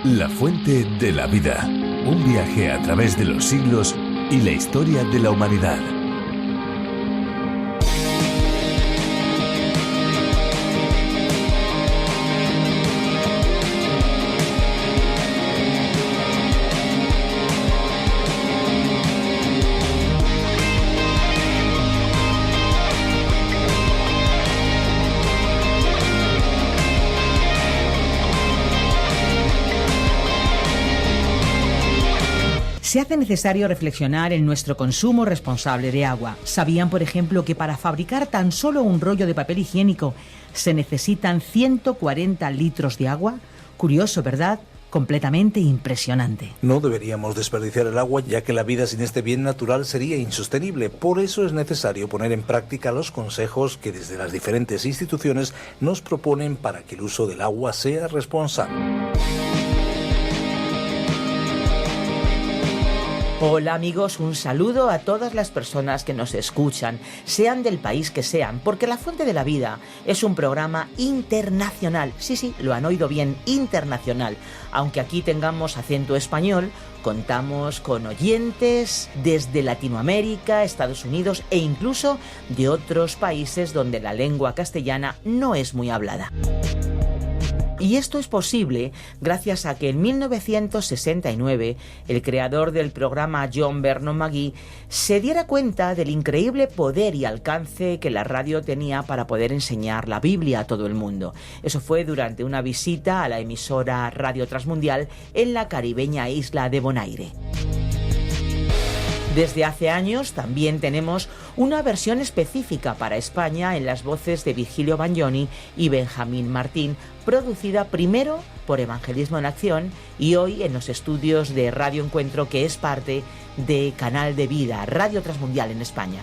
La fuente de la vida. Un viaje a través de los siglos y la historia de la humanidad. Se hace necesario reflexionar en nuestro consumo responsable de agua. ¿Sabían, por ejemplo, que para fabricar tan solo un rollo de papel higiénico se necesitan 140 litros de agua? Curioso, ¿verdad? Completamente impresionante. No deberíamos desperdiciar el agua, ya que la vida sin este bien natural sería insostenible. Por eso es necesario poner en práctica los consejos que desde las diferentes instituciones nos proponen para que el uso del agua sea responsable. Hola amigos, un saludo a todas las personas que nos escuchan, sean del país que sean, porque La Fuente de la Vida es un programa internacional. Sí, lo han oído bien, internacional. Aunque aquí tengamos acento español, contamos con oyentes desde Latinoamérica, Estados Unidos e incluso de otros países donde la lengua castellana no es muy hablada. Y esto es posible gracias a que en 1969 el creador del programa John Vernon McGee se diera cuenta del increíble poder y alcance que la radio tenía para poder enseñar la Biblia a todo el mundo. Eso fue durante una visita a la emisora Radio Transmundial en la caribeña isla de Bonaire. Desde hace años también tenemos una versión específica para España en las voces de Virgilio Bagnoni y Benjamín Martín, producida primero por Evangelismo en Acción y hoy en los estudios de Radio Encuentro, que es parte de Canal de Vida, Radio Transmundial en España.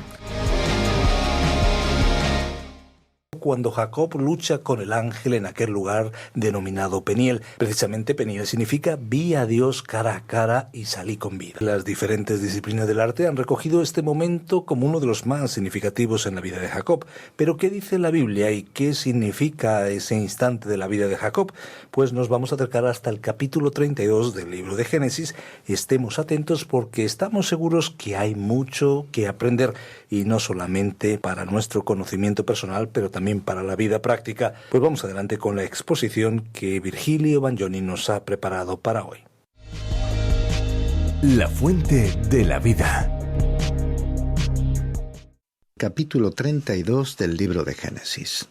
Cuando Jacob lucha con el ángel en aquel lugar denominado Peniel. Precisamente Peniel significa vi a Dios cara a cara y salí con vida. Las diferentes disciplinas del arte han recogido este momento como uno de los más significativos en la vida de Jacob. Pero ¿qué dice la Biblia y qué significa ese instante de la vida de Jacob? Pues nos vamos a acercar hasta el capítulo 32 del libro de Génesis. Estemos atentos porque estamos seguros que hay mucho que aprender, y no solamente para nuestro conocimiento personal, pero también para la vida práctica. Pues vamos adelante con la exposición que Virgilio Bagnoni nos ha preparado para hoy. La fuente de la vida. Capítulo 32 del libro de Génesis.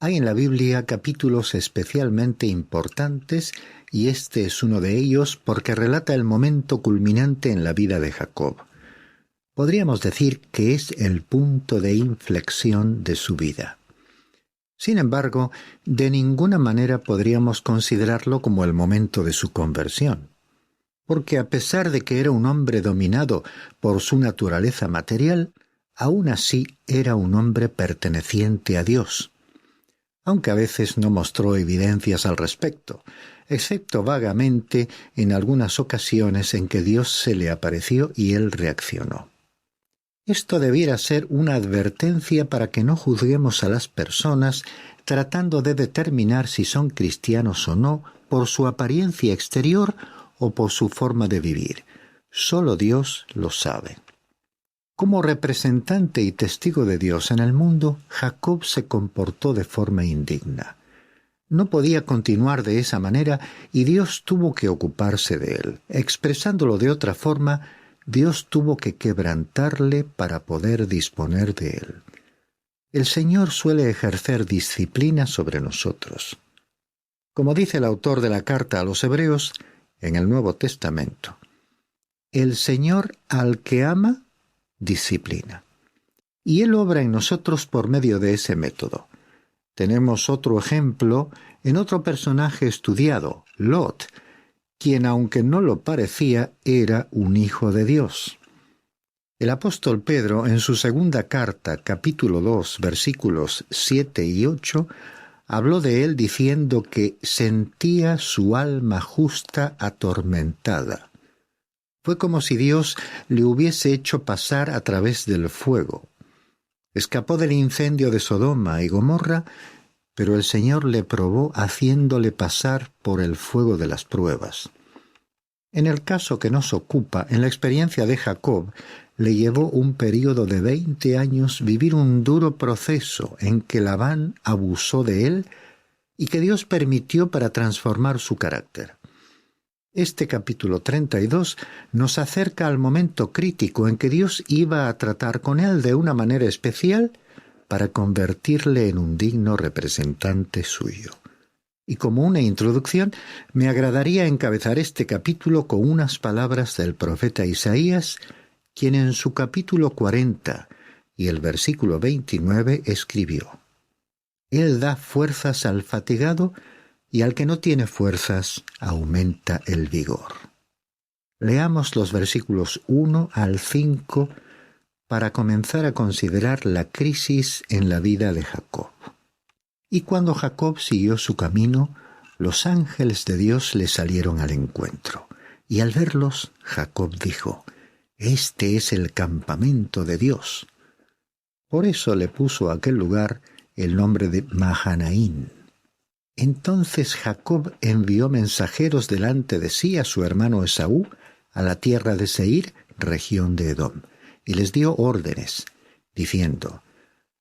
Hay en la Biblia capítulos especialmente importantes y este es uno de ellos porque relata el momento culminante en la vida de Jacob. Podríamos decir que es el punto de inflexión de su vida. Sin embargo, de ninguna manera podríamos considerarlo como el momento de su conversión, porque a pesar de que era un hombre dominado por su naturaleza material, aún así era un hombre perteneciente a Dios, aunque a veces no mostró evidencias al respecto, excepto vagamente en algunas ocasiones en que Dios se le apareció y él reaccionó. Esto debiera ser una advertencia para que no juzguemos a las personas tratando de determinar si son cristianos o no por su apariencia exterior o por su forma de vivir. Solo Dios lo sabe. Como representante y testigo de Dios en el mundo, Jacob se comportó de forma indigna. No podía continuar de esa manera y Dios tuvo que ocuparse de él. Expresándolo de otra forma, Dios tuvo que quebrantarle para poder disponer de él. El Señor suele ejercer disciplina sobre nosotros. Como dice el autor de la carta a los Hebreos, en el Nuevo Testamento, el Señor al que ama, disciplina. Y Él obra en nosotros por medio de ese método. Tenemos otro ejemplo en otro personaje estudiado, Lot, quien, aunque no lo parecía, era un hijo de Dios. El apóstol Pedro, en su segunda carta, capítulo 2, versículos 7 y 8, habló de él diciendo que sentía su alma justa atormentada. Fue como si Dios le hubiese hecho pasar a través del fuego. Escapó del incendio de Sodoma y Gomorra pero el Señor le probó haciéndole pasar por el fuego de las pruebas. En el caso que nos ocupa, en la experiencia de Jacob, le llevó un período de 20 años vivir un duro proceso en que Labán abusó de él y que Dios permitió para transformar su carácter. Este capítulo 32 nos acerca al momento crítico en que Dios iba a tratar con él de una manera especial para convertirle en un digno representante suyo. Y como una introducción, me agradaría encabezar este capítulo con unas palabras del profeta Isaías, quien en su capítulo 40 y el versículo 29 escribió: Él da fuerzas al fatigado, y al que no tiene fuerzas aumenta el vigor. Leamos los versículos 1 al 5 para comenzar a considerar la crisis en la vida de Jacob. Y cuando Jacob siguió su camino, los ángeles de Dios le salieron al encuentro. Y al verlos, Jacob dijo: Este es el campamento de Dios. Por eso le puso a aquel lugar el nombre de Mahanaín. Entonces Jacob envió mensajeros delante de sí a su hermano Esaú, a la tierra de Seir, región de Edom, y les dio órdenes, diciendo: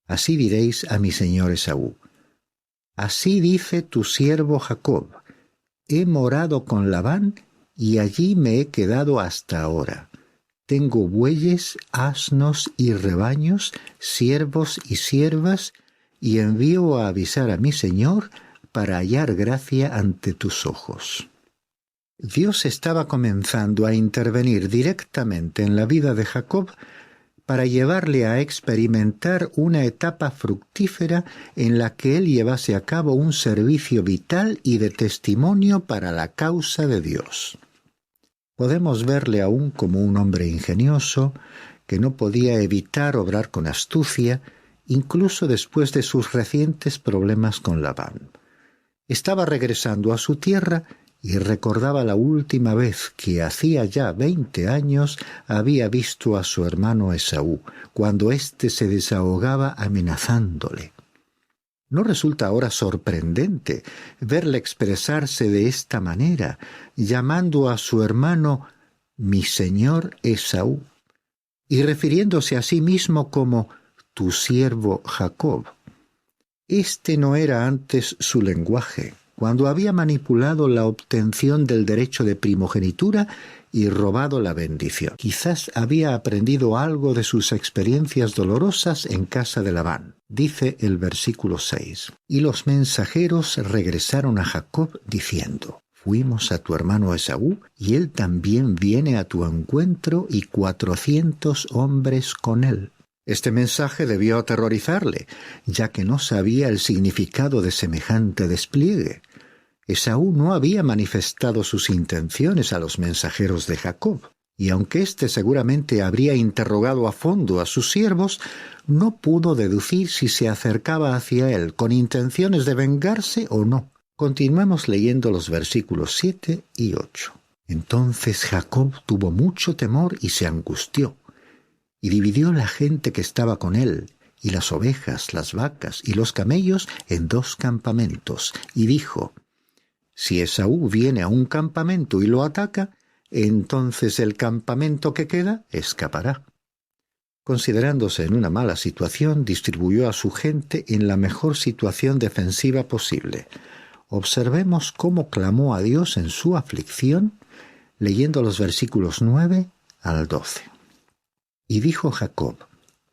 Así diréis a mi señor Esaú: Así dice tu siervo Jacob: He morado con Labán, y allí me he quedado hasta ahora. Tengo bueyes, asnos y rebaños, siervos y siervas, y envío a avisar a mi señor para hallar gracia ante tus ojos. Dios estaba comenzando a intervenir directamente en la vida de Jacob para llevarle a experimentar una etapa fructífera en la que él llevase a cabo un servicio vital y de testimonio para la causa de Dios. Podemos verle aún como un hombre ingenioso, que no podía evitar obrar con astucia, incluso después de sus recientes problemas con Labán. Estaba regresando a su tierra y recordaba la última vez que hacía ya 20 años había visto a su hermano Esaú, cuando éste se desahogaba amenazándole. ¿No resulta ahora sorprendente verle expresarse de esta manera, llamando a su hermano mi señor Esaú, y refiriéndose a sí mismo como tu siervo Jacob? Este no era antes su lenguaje, cuando había manipulado la obtención del derecho de primogenitura y robado la bendición. Quizás había aprendido algo de sus experiencias dolorosas en casa de Labán. Dice el versículo 6: Y los mensajeros regresaron a Jacob diciendo: Fuimos a tu hermano Esaú, y él también viene a tu encuentro, y 400 hombres con él. Este mensaje debió aterrorizarle, ya que no sabía el significado de semejante despliegue. Esaú no había manifestado sus intenciones a los mensajeros de Jacob, y aunque éste seguramente habría interrogado a fondo a sus siervos, no pudo deducir si se acercaba hacia él con intenciones de vengarse o no. Continuemos leyendo los versículos 7 y 8. Entonces Jacob tuvo mucho temor y se angustió, y dividió la gente que estaba con él, y las ovejas, las vacas y los camellos en 2 campamentos, y dijo: Si Esaú viene a un campamento y lo ataca, entonces el campamento que queda escapará. Considerándose en una mala situación, distribuyó a su gente en la mejor situación defensiva posible. Observemos cómo clamó a Dios en su aflicción, leyendo los versículos 9 al 12. Y dijo Jacob: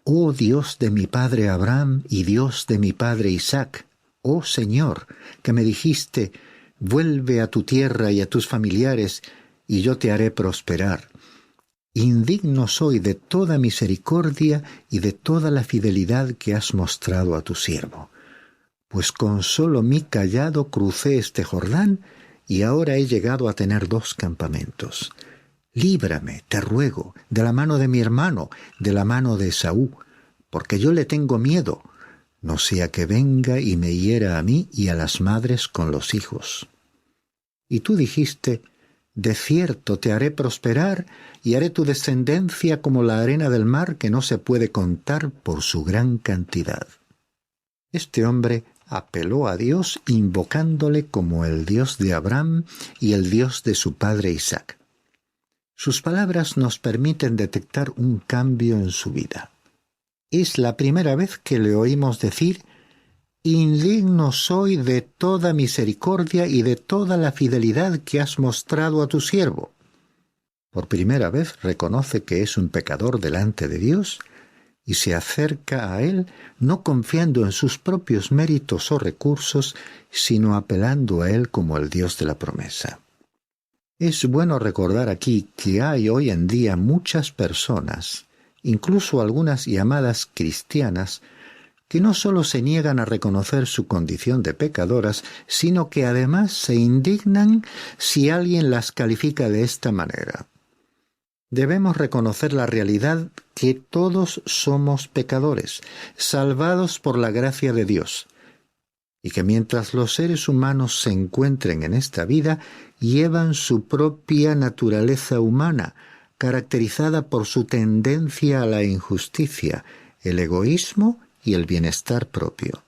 Oh Dios de mi padre Abraham y Dios de mi padre Isaac, oh Señor, que me dijiste: Vuelve a tu tierra y a tus familiares, y yo te haré prosperar. Indigno soy de toda misericordia y de toda la fidelidad que has mostrado a tu siervo. Pues con solo mi cayado crucé este Jordán, y ahora he llegado a tener 2 campamentos. Líbrame, te ruego, de la mano de mi hermano, de la mano de Esaú, porque yo le tengo miedo, no sea que venga y me hiera a mí y a las madres con los hijos. Y tú dijiste: De cierto te haré prosperar, y haré tu descendencia como la arena del mar, que no se puede contar por su gran cantidad. Este hombre apeló a Dios invocándole como el Dios de Abraham y el Dios de su padre Isaac. Sus palabras nos permiten detectar un cambio en su vida. Es la primera vez que le oímos decir: «Indigno soy de toda misericordia y de toda la fidelidad que has mostrado a tu siervo». Por primera vez reconoce que es un pecador delante de Dios y se acerca a Él no confiando en sus propios méritos o recursos, sino apelando a Él como el Dios de la promesa. Es bueno recordar aquí que hay hoy en día muchas personas, incluso algunas llamadas cristianas, que no solo se niegan a reconocer su condición de pecadoras, sino que además se indignan si alguien las califica de esta manera. Debemos reconocer la realidad que todos somos pecadores, salvados por la gracia de Dios, y que mientras los seres humanos se encuentren en esta vida, llevan su propia naturaleza humana, caracterizada por su tendencia a la injusticia, el egoísmo y el bienestar propio.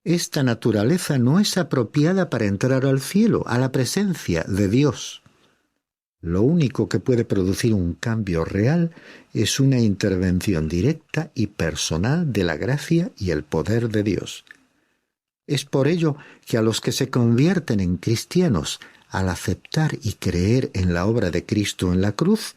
Esta naturaleza no es apropiada para entrar al cielo, a la presencia de Dios. Lo único que puede producir un cambio real es una intervención directa y personal de la gracia y el poder de Dios. Es por ello que a los que se convierten en cristianos, al aceptar y creer en la obra de Cristo en la cruz,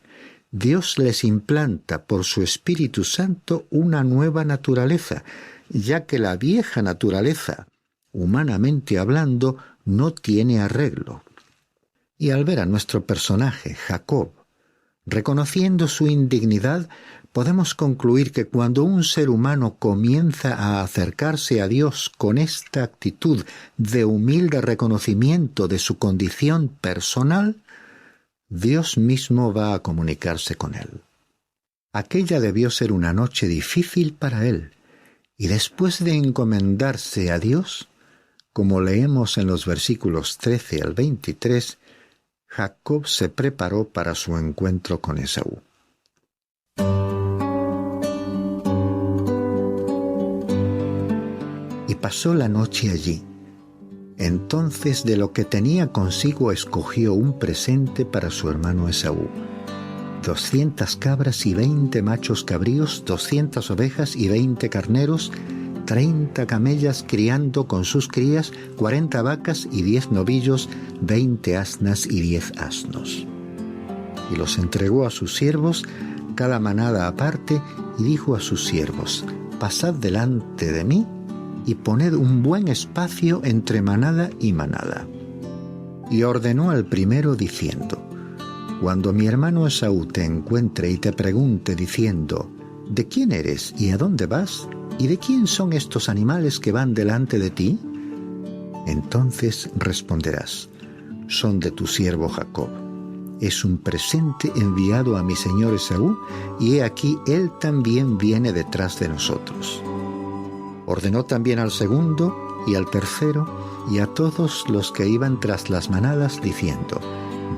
Dios les implanta por su Espíritu Santo una nueva naturaleza, ya que la vieja naturaleza, humanamente hablando, no tiene arreglo. Y al ver a nuestro personaje, Jacob, reconociendo su indignidad, podemos concluir que cuando un ser humano comienza a acercarse a Dios con esta actitud de humilde reconocimiento de su condición personal, Dios mismo va a comunicarse con él. Aquella debió ser una noche difícil para él, y después de encomendarse a Dios, como leemos en los versículos 13 al 23, Jacob se preparó para su encuentro con Esaú. Y pasó la noche allí. Entonces de lo que tenía consigo escogió un presente para su hermano Esaú: 200 cabras y 20 machos cabríos, 200 ovejas y 20 carneros, 30 camellas criando con sus crías, 40 vacas y 10 novillos, 20 asnas y 10 asnos. Y los entregó a sus siervos, cada manada aparte, y dijo a sus siervos: «Pasad delante de mí y poned un buen espacio entre manada y manada». Y ordenó al primero diciendo: «Cuando mi hermano Esaú te encuentre y te pregunte diciendo: ¿de quién eres y a dónde vas? ¿Y de quién son estos animales que van delante de ti?, entonces responderás: son de tu siervo Jacob. Es un presente enviado a mi señor Esaú, y he aquí él también viene detrás de nosotros». Ordenó también al segundo y al tercero y a todos los que iban tras las manadas, diciendo: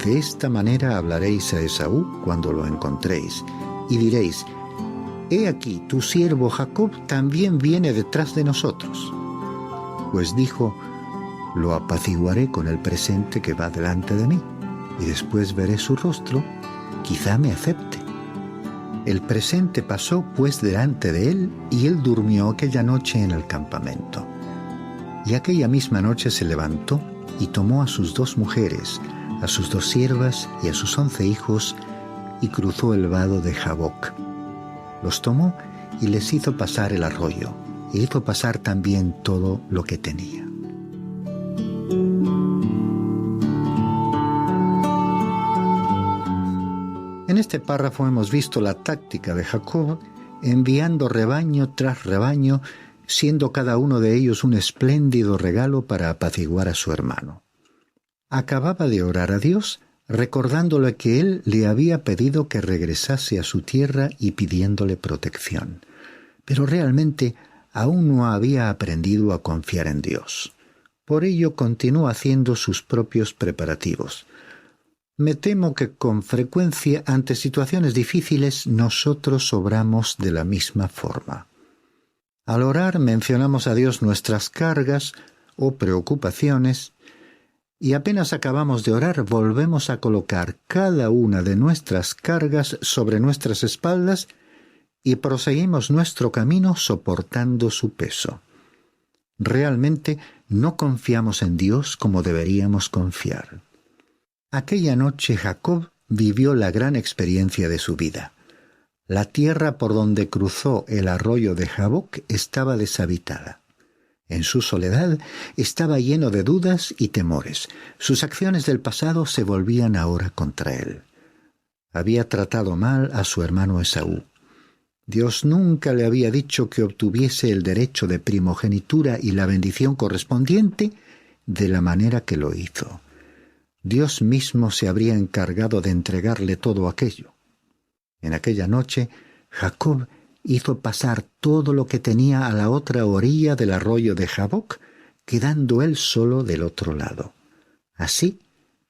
«De esta manera hablaréis a Esaú cuando lo encontréis, y diréis: he aquí tu siervo Jacob también viene detrás de nosotros». Pues dijo: «Lo apaciguaré con el presente que va delante de mí, y después veré su rostro, quizá me acepte». El presente pasó pues delante de él, y él durmió aquella noche en el campamento. Y aquella misma noche se levantó y tomó a sus 2 mujeres, a sus 2 siervas y a sus 11 hijos, y cruzó el vado de Jaboc. Los tomó y les hizo pasar el arroyo, e hizo pasar también todo lo que tenía. En este párrafo hemos visto la táctica de Jacob, enviando rebaño tras rebaño, siendo cada uno de ellos un espléndido regalo para apaciguar a su hermano. Acababa de orar a Dios, recordándole que él le había pedido que regresase a su tierra y pidiéndole protección. Pero realmente aún no había aprendido a confiar en Dios. Por ello continuó haciendo sus propios preparativos. Me temo que con frecuencia ante situaciones difíciles nosotros obramos de la misma forma. Al orar mencionamos a Dios nuestras cargas o preocupaciones, y apenas acabamos de orar volvemos a colocar cada una de nuestras cargas sobre nuestras espaldas y proseguimos nuestro camino soportando su peso. Realmente no confiamos en Dios como deberíamos confiar. Aquella noche Jacob vivió la gran experiencia de su vida. La tierra por donde cruzó el arroyo de Jaboc estaba deshabitada. En su soledad estaba lleno de dudas y temores. Sus acciones del pasado se volvían ahora contra él. Había tratado mal a su hermano Esaú. Dios nunca le había dicho que obtuviese el derecho de primogenitura y la bendición correspondiente de la manera que lo hizo. Dios mismo se habría encargado de entregarle todo aquello. En aquella noche, Jacob hizo pasar todo lo que tenía a la otra orilla del arroyo de Jaboc, quedando él solo del otro lado. Así,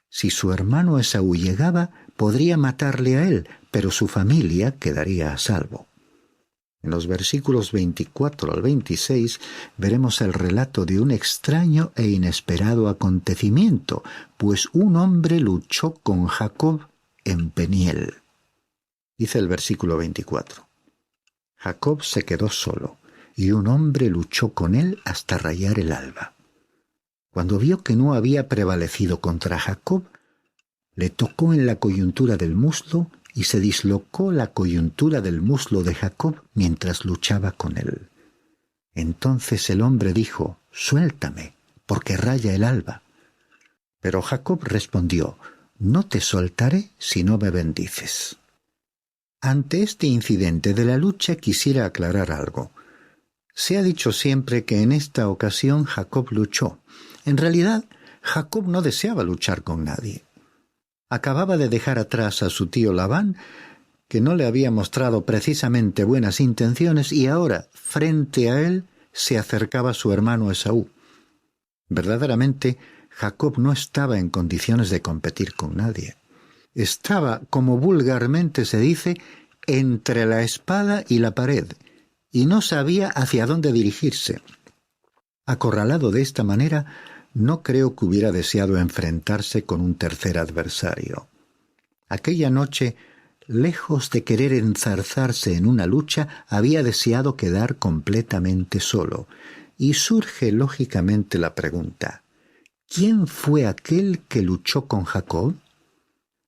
si su hermano Esaú llegaba, podría matarle a él, pero su familia quedaría a salvo. En los versículos 24 al 26 veremos el relato de un extraño e inesperado acontecimiento, pues un hombre luchó con Jacob en Peniel. Dice el versículo 24. Jacob se quedó solo, y un hombre luchó con él hasta rayar el alba. Cuando vio que no había prevalecido contra Jacob, le tocó en la coyuntura del muslo y se dislocó la coyuntura del muslo de Jacob mientras luchaba con él. Entonces el hombre dijo: «Suéltame, porque raya el alba». Pero Jacob respondió: «No te soltaré si no me bendices». Ante este incidente de la lucha quisiera aclarar algo. Se ha dicho siempre que en esta ocasión Jacob luchó. En realidad, Jacob no deseaba luchar con nadie. Acababa de dejar atrás a su tío Labán, que no le había mostrado precisamente buenas intenciones, y ahora, frente a él, se acercaba su hermano Esaú. Verdaderamente, Jacob no estaba en condiciones de competir con nadie. Estaba, como vulgarmente se dice, entre la espada y la pared, y no sabía hacia dónde dirigirse. Acorralado de esta manera, no creo que hubiera deseado enfrentarse con un tercer adversario. Aquella noche, lejos de querer enzarzarse en una lucha, había deseado quedar completamente solo. Y surge lógicamente la pregunta: ¿quién fue aquel que luchó con Jacob?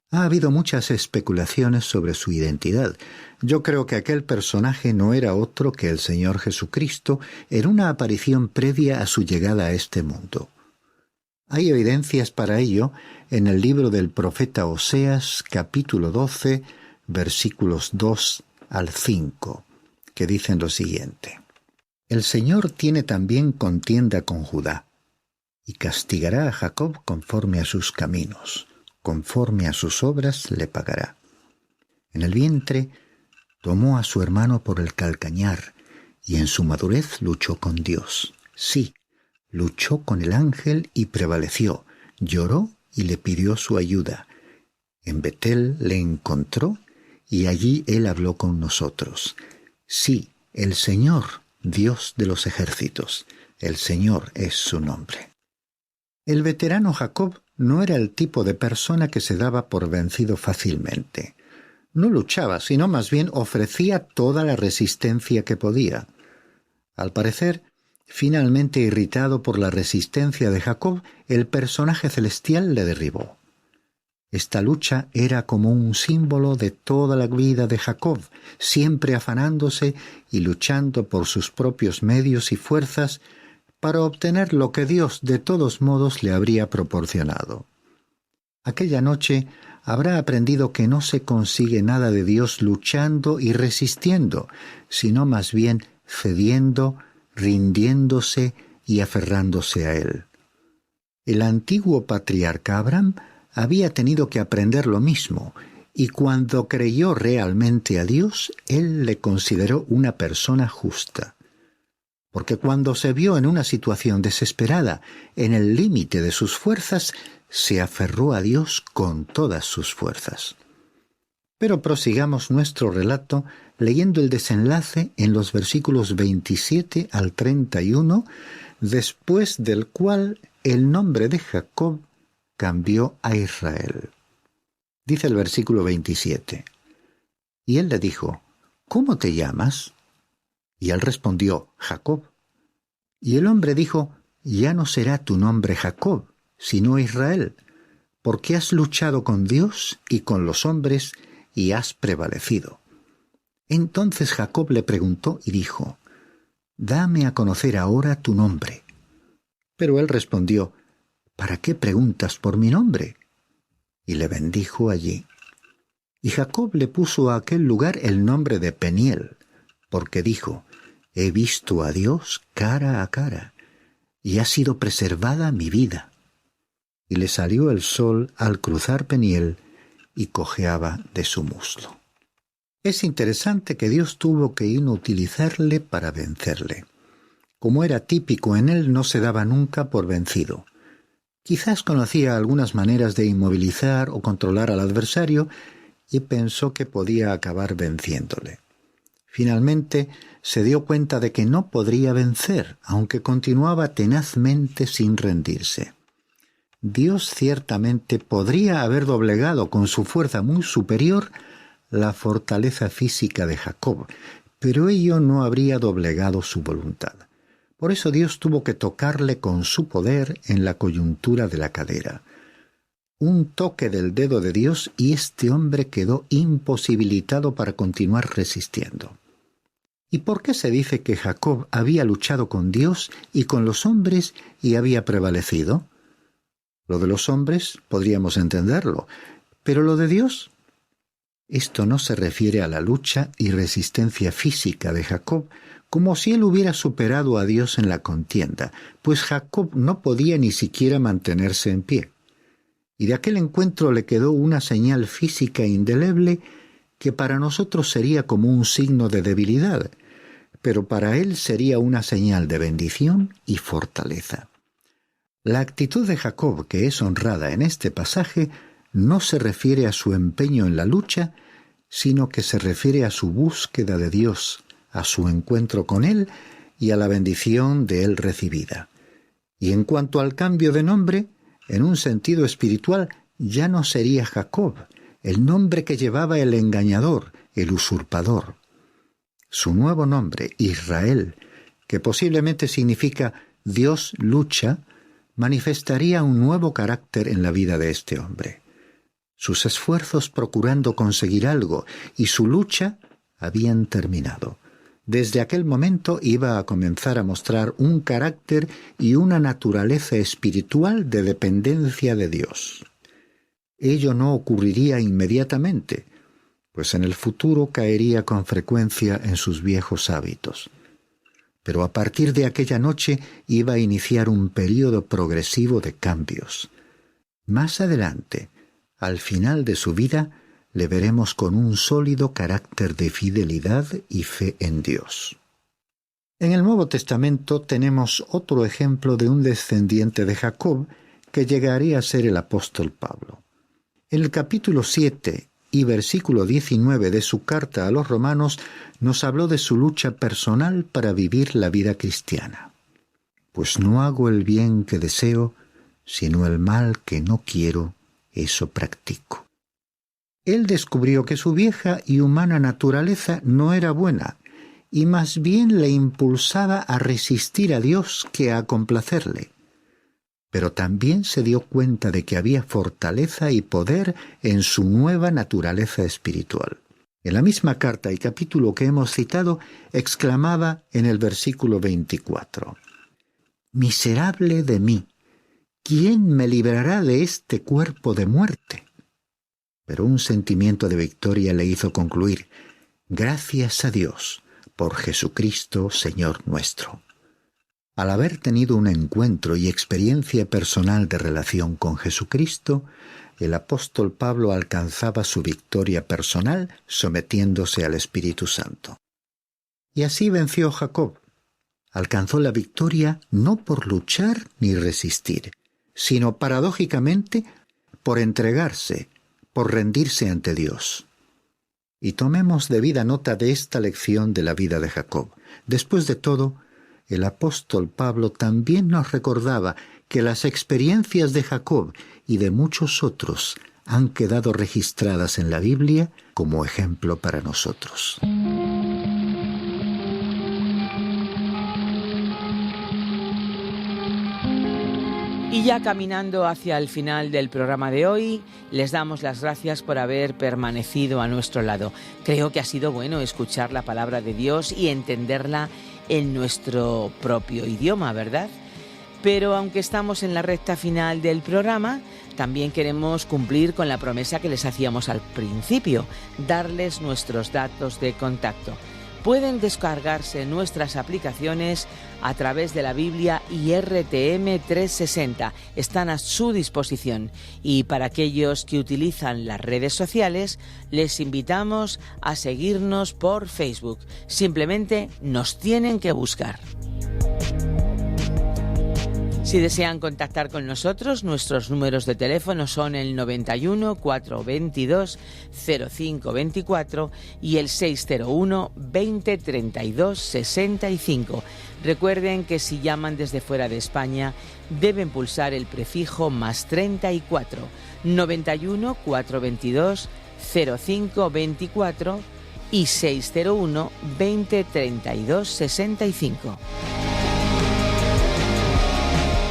Ha habido muchas especulaciones sobre su identidad. Yo creo que aquel personaje no era otro que el Señor Jesucristo en una aparición previa a su llegada a este mundo. Hay evidencias para ello en el libro del profeta Oseas, capítulo 12, versículos 2 al 5, que dicen lo siguiente: «El Señor tiene también contienda con Judá, y castigará a Jacob conforme a sus caminos, conforme a sus obras le pagará. En el vientre tomó a su hermano por el calcañar, y en su madurez luchó con Dios. Sí, luchó con el ángel y prevaleció, lloró y le pidió su ayuda. En Betel le encontró, y allí él habló con nosotros. Sí, el Señor, Dios de los ejércitos, el Señor es su nombre». El veterano Jacob no era el tipo de persona que se daba por vencido fácilmente. No luchaba, sino más bien ofrecía toda la resistencia que podía. Al parecer, finalmente irritado por la resistencia de Jacob, el personaje celestial le derribó. Esta lucha era como un símbolo de toda la vida de Jacob, siempre afanándose y luchando por sus propios medios y fuerzas para obtener lo que Dios de todos modos le habría proporcionado. Aquella noche habrá aprendido que no se consigue nada de Dios luchando y resistiendo, sino más bien cediendo, rindiéndose y aferrándose a Él. El antiguo patriarca Abraham había tenido que aprender lo mismo, y cuando creyó realmente a Dios, Él le consideró una persona justa. Porque cuando se vio en una situación desesperada, en el límite de sus fuerzas, se aferró a Dios con todas sus fuerzas. Pero prosigamos nuestro relato leyendo el desenlace en los versículos 27 al 31, después del cual el nombre de Jacob cambió a Israel. Dice el versículo 27. Y él le dijo: ¿Cómo te llamas? Y él respondió: Jacob. Y el hombre dijo: Ya no será tu nombre Jacob, sino Israel, porque has luchado con Dios y con los hombres y has prevalecido. Entonces Jacob le preguntó y dijo: Dame a conocer ahora tu nombre. Pero él respondió: ¿Para qué preguntas por mi nombre? Y le bendijo allí. Y Jacob le puso a aquel lugar el nombre de Peniel, porque dijo: He visto a Dios cara a cara, y ha sido preservada mi vida. Y le salió el sol al cruzar Peniel, y cojeaba de su muslo. Es interesante que Dios tuvo que inutilizarle para vencerle. Como era típico en él, no se daba nunca por vencido. Quizás conocía algunas maneras de inmovilizar o controlar al adversario y pensó que podía acabar venciéndole. Finalmente se dio cuenta de que no podría vencer, aunque continuaba tenazmente sin rendirse. Dios ciertamente podría haber doblegado con su fuerza muy superior la fortaleza física de Jacob, pero ello no habría doblegado su voluntad. Por eso Dios tuvo que tocarle con su poder en la coyuntura de la cadera. Un toque del dedo de Dios y este hombre quedó imposibilitado para continuar resistiendo. ¿Y por qué se dice que Jacob había luchado con Dios y con los hombres y había prevalecido? Lo de los hombres podríamos entenderlo, pero lo de Dios. Esto no se refiere a la lucha y resistencia física de Jacob, como si él hubiera superado a Dios en la contienda, pues Jacob no podía ni siquiera mantenerse en pie. Y de aquel encuentro le quedó una señal física indeleble que para nosotros sería como un signo de debilidad, pero para él sería una señal de bendición y fortaleza. La actitud de Jacob, que es honrada en este pasaje, no se refiere a su empeño en la lucha, sino que se refiere a su búsqueda de Dios, a su encuentro con Él y a la bendición de Él recibida. Y en cuanto al cambio de nombre, en un sentido espiritual, ya no sería Jacob, el nombre que llevaba el engañador, el usurpador. Su nuevo nombre, Israel, que posiblemente significa Dios lucha, manifestaría un nuevo carácter en la vida de este hombre. Sus esfuerzos procurando conseguir algo y su lucha habían terminado. Desde aquel momento iba a comenzar a mostrar un carácter y una naturaleza espiritual de dependencia de Dios. Ello no ocurriría inmediatamente, pues en el futuro caería con frecuencia en sus viejos hábitos. Pero a partir de aquella noche iba a iniciar un período progresivo de cambios. Más adelante, al final de su vida, le veremos con un sólido carácter de fidelidad y fe en Dios. En el Nuevo Testamento tenemos otro ejemplo de un descendiente de Jacob que llegaría a ser el apóstol Pablo. En el capítulo 7 y versículo 19 de su carta a los romanos nos habló de su lucha personal para vivir la vida cristiana. Pues no hago el bien que deseo, sino el mal que no quiero, eso practico. Él descubrió que su vieja y humana naturaleza no era buena, y más bien le impulsaba a resistir a Dios que a complacerle. Pero también se dio cuenta de que había fortaleza y poder en su nueva naturaleza espiritual. En la misma carta y capítulo que hemos citado, exclamaba en el versículo 24: «Miserable de mí, ¿quién me librará de este cuerpo de muerte?». Pero un sentimiento de victoria le hizo concluir: «Gracias a Dios por Jesucristo, Señor nuestro». Al haber tenido un encuentro y experiencia personal de relación con Jesucristo, el apóstol Pablo alcanzaba su victoria personal sometiéndose al Espíritu Santo. Y así venció Jacob. Alcanzó la victoria no por luchar ni resistir, sino paradójicamente por entregarse, por rendirse ante Dios. Y tomemos debida nota de esta lección de la vida de Jacob. Después de todo, el apóstol Pablo también nos recordaba que las experiencias de Jacob y de muchos otros han quedado registradas en la Biblia como ejemplo para nosotros. Y ya caminando hacia el final del programa de hoy, les damos las gracias por haber permanecido a nuestro lado. Creo que ha sido bueno escuchar la palabra de Dios y entenderla en nuestro propio idioma, ¿verdad? Pero aunque estamos en la recta final del programa, también queremos cumplir con la promesa que les hacíamos al principio, darles nuestros datos de contacto. Pueden descargarse nuestras aplicaciones a través de la Biblia y RTM 360. Están a su disposición. Y para aquellos que utilizan las redes sociales, les invitamos a seguirnos por Facebook. Simplemente nos tienen que buscar. Si desean contactar con nosotros, nuestros números de teléfono son el 91 422 0524 y el 601 20 32 65. Recuerden que si llaman desde fuera de España, deben pulsar el prefijo más 34, 91 422 0524 y 601 20 32 65.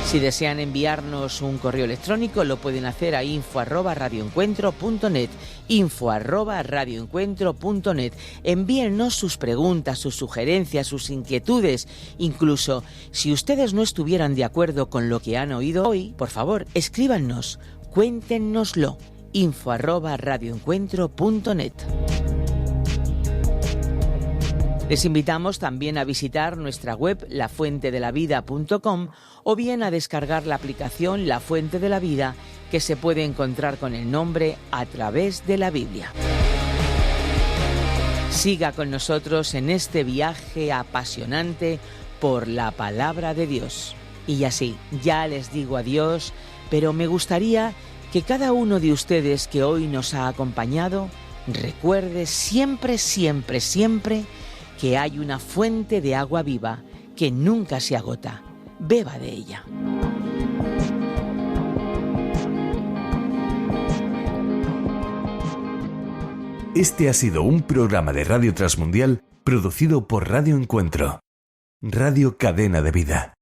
Si desean enviarnos un correo electrónico, lo pueden hacer a info@radioencuentro.net, info@radioencuentro.net. Envíennos sus preguntas, sus sugerencias, sus inquietudes. Incluso si ustedes no estuvieran de acuerdo con lo que han oído hoy, por favor, escríbanos, cuéntenoslo, info@radioencuentro.net. Les invitamos también a visitar nuestra web lafuentedelavida.com o bien a descargar la aplicación La Fuente de la Vida, que se puede encontrar con el nombre A Través de la Biblia. Siga con nosotros en este viaje apasionante por la palabra de Dios. Y así, ya les digo adiós, pero me gustaría que cada uno de ustedes que hoy nos ha acompañado recuerde siempre, siempre, siempre que hay una fuente de agua viva que nunca se agota. Beba de ella. Este ha sido un programa de Radio Transmundial producido por Radio Encuentro, Radio Cadena de Vida.